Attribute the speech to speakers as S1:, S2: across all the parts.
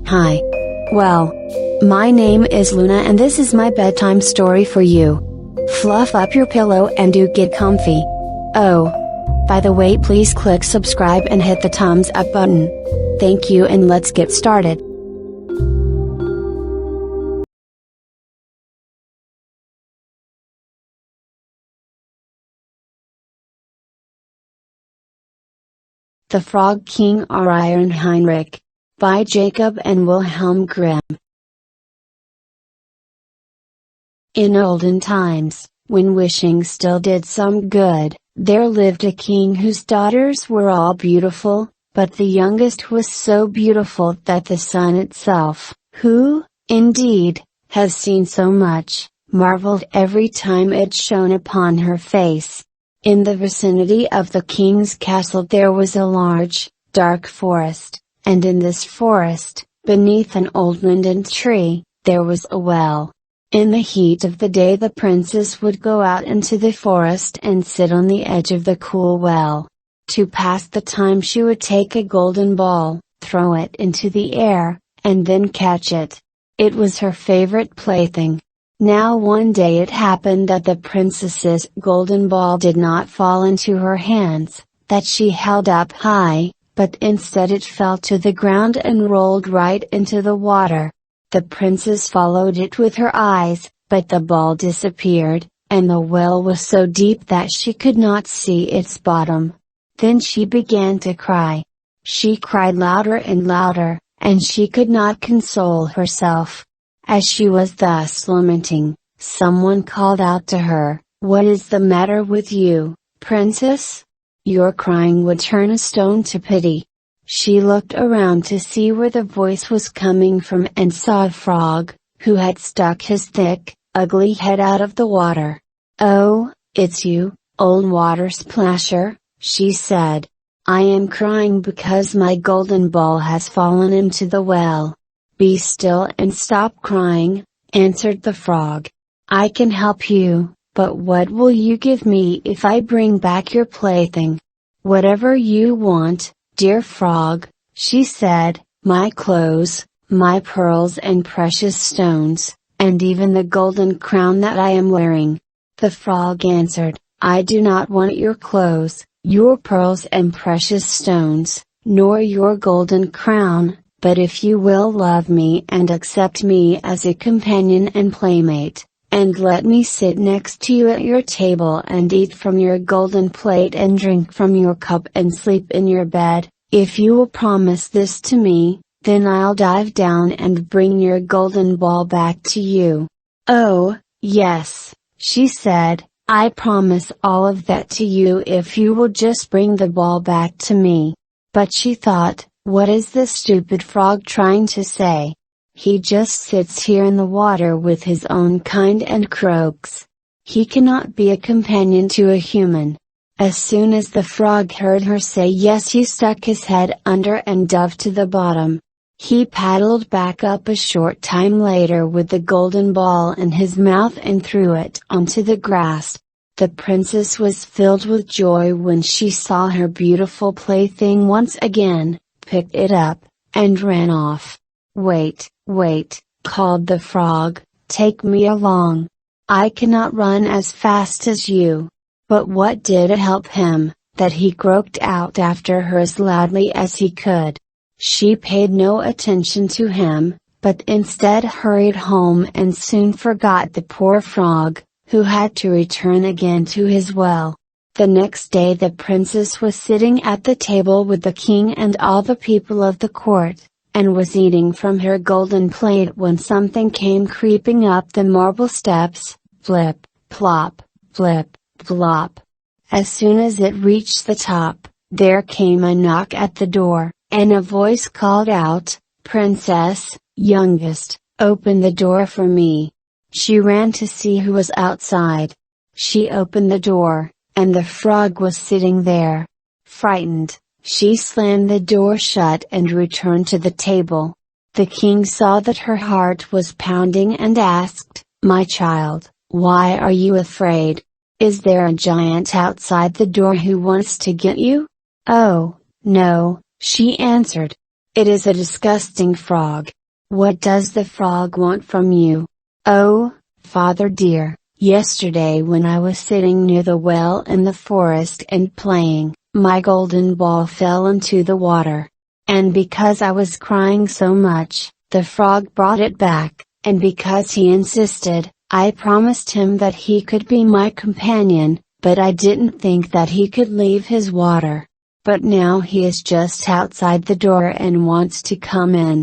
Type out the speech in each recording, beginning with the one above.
S1: Hi. Well, my name is Luna and this is my bedtime story for you. Fluff up your pillow and do get comfy. Oh, by the way, please click subscribe and hit the thumbs up button. Thank you, and let's get started. The Frog King or Iron Heinrich, by Jacob and Wilhelm Grimm. In olden times, when wishing still did some good, there lived a king whose daughters were all beautiful, but the youngest was so beautiful that the sun itself, who, indeed, has seen so much, marveled every time it shone upon her face. In the vicinity of the king's castle there was a large, dark forest, and in this forest, beneath an old linden tree, there was a well. In the heat of the day the princess would go out into the forest and sit on the edge of the cool well. To pass the time she would take a golden ball, throw it into the air, and then catch it. It was her favorite plaything. Now one day it happened that the princess's golden ball did not fall into her hands, that she held up high, but instead it fell to the ground and rolled right into the water. The princess followed it with her eyes, but the ball disappeared, and the well was so deep that she could not see its bottom. Then she began to cry. She cried louder and louder, and she could not console herself. As she was thus lamenting, someone called out to her, "What is the matter with you, princess? Your crying would turn a stone to pity." She looked around to see where the voice was coming from and saw a frog, who had stuck his thick, ugly head out of the water. "Oh, it's you, old water splasher," she said. "I am crying because my golden ball has fallen into the well." "Be still and stop crying," answered the frog. "I can help you, but what will you give me if I bring back your plaything?" "Whatever you want, dear frog," she said, "my clothes, my pearls and precious stones, and even the golden crown that I am wearing." The frog answered, "I do not want your clothes, your pearls and precious stones, nor your golden crown, but if you will love me and accept me as a companion and playmate, and let me sit next to you at your table and eat from your golden plate and drink from your cup and sleep in your bed, if you will promise this to me, then I'll dive down and bring your golden ball back to you." "Oh, yes," she said, "I promise all of that to you if you will just bring the ball back to me." But she thought, what is this stupid frog trying to say? He just sits here in the water with his own kind and croaks. He cannot be a companion to a human. As soon as the frog heard her say yes, he stuck his head under and dove to the bottom. He paddled back up a short time later with the golden ball in his mouth and threw it onto the grass. The princess was filled with joy when she saw her beautiful plaything once again, picked it up, and ran off. "Wait, wait," called the frog, "take me along. I cannot run as fast as you." But what did it help him, that he croaked out after her as loudly as he could? She paid no attention to him, but instead hurried home and soon forgot the poor frog, who had to return again to his well. The next day the princess was sitting at the table with the king and all the people of the court, and was eating from her golden plate when something came creeping up the marble steps, flip, plop, flip, flop. As soon as it reached the top, there came a knock at the door, and a voice called out, "Princess, youngest, open the door for me." She ran to see who was outside. She opened the door, and the frog was sitting there. Frightened, she slammed the door shut and returned to the table. The king saw that her heart was pounding and asked, "My child, why are you afraid? Is there a giant outside the door who wants to get you?" "Oh, no," she answered. It is a disgusting frog. What does the frog want from you? Oh, father dear, yesterday when I was sitting near the well in the forest and playing, my golden ball fell into the water. And because I was crying so much, the frog brought it back, and because he insisted, I promised him that he could be my companion, but I didn't think that he could leave his water. But now he is just outside the door and wants to come in.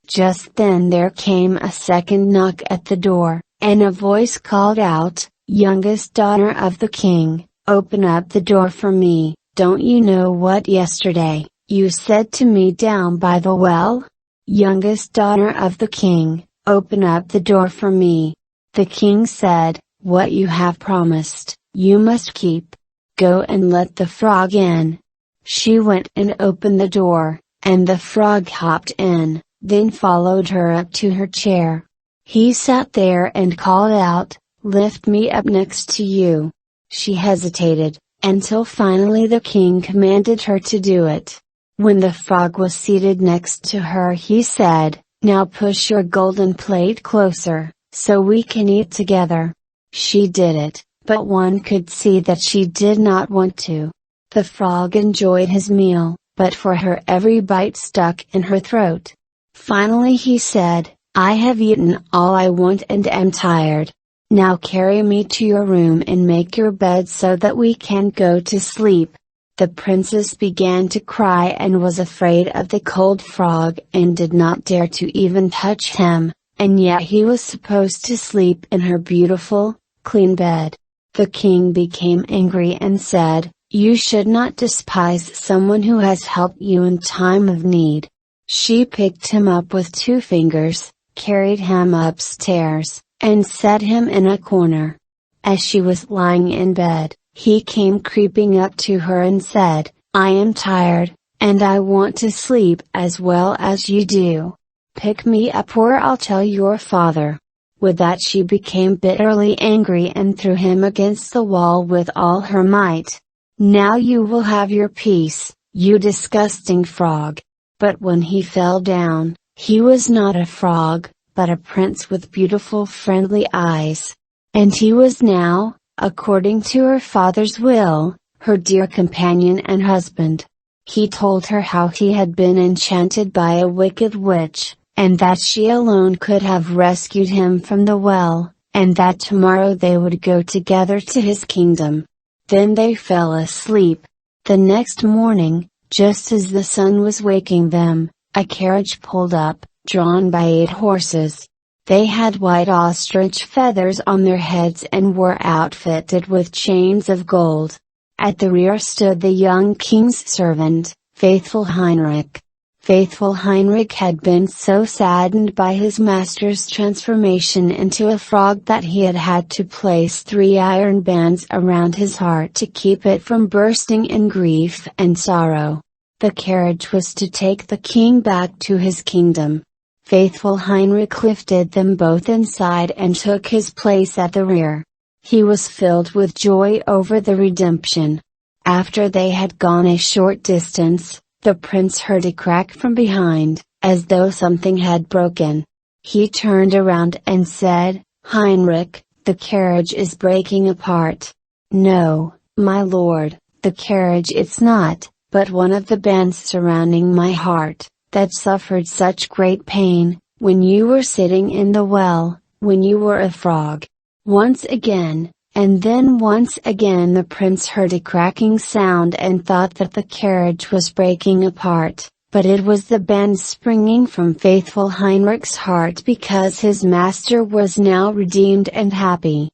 S1: Just then there came a second knock at the door, and a voice called out, "Youngest daughter of the king, open up the door for me. Don't you know what yesterday you said to me down by the well? Youngest daughter of the king, open up the door for me." The king said, "What you have promised, you must keep. Go and let the frog in." She went and opened the door, and the frog hopped in, then followed her up to her chair. He sat there and called out, "Lift me up next to you." She hesitated, until finally the king commanded her to do it. When the frog was seated next to her he said, "Now push your golden plate closer, so we can eat together." She did it, but one could see that she did not want to. The frog enjoyed his meal, but for her every bite stuck in her throat. Finally he said, "I have eaten all I want and am tired. Now carry me to your room and make your bed so that we can go to sleep." The princess began to cry and was afraid of the cold frog and did not dare to even touch him, and yet he was supposed to sleep in her beautiful, clean bed. The king became angry and said, "You should not despise someone who has helped you in time of need." She picked him up with 2 fingers, carried him upstairs, and set him in a corner. As she was lying in bed, he came creeping up to her and said, "I am tired, and I want to sleep as well as you do. Pick me up or I'll tell your father." With that she became bitterly angry and threw him against the wall with all her might. "Now you will have your peace, you disgusting frog." But when he fell down, he was not a frog, but a prince with beautiful friendly eyes. And he was now, according to her father's will, her dear companion and husband. He told her how he had been enchanted by a wicked witch, and that she alone could have rescued him from the well, and that tomorrow they would go together to his kingdom. Then they fell asleep. The next morning, just as the sun was waking them, a carriage pulled up, drawn by 8 horses. They had white ostrich feathers on their heads and were outfitted with chains of gold. At the rear stood the young king's servant, faithful Heinrich. Faithful Heinrich had been so saddened by his master's transformation into a frog that he had had to place 3 iron bands around his heart to keep it from bursting in grief and sorrow. The carriage was to take the king back to his kingdom. Faithful Heinrich lifted them both inside and took his place at the rear. He was filled with joy over the redemption. After they had gone a short distance, the prince heard a crack from behind, as though something had broken. He turned around and said, "Heinrich, the carriage is breaking apart." "No, my lord, the carriage it's not, but one of the bands surrounding my heart, that suffered such great pain, when you were sitting in the well, when you were a frog." Once again, and then once again the prince heard a cracking sound and thought that the carriage was breaking apart, but it was the bands springing from faithful Heinrich's heart because his master was now redeemed and happy.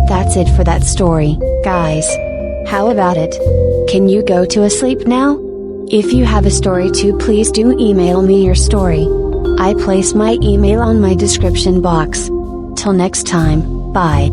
S1: That's it for that story, guys. How about it? Can you go to sleep now? If you have a story too, please do email me your story. I place my email on my description box. Till next time, bye.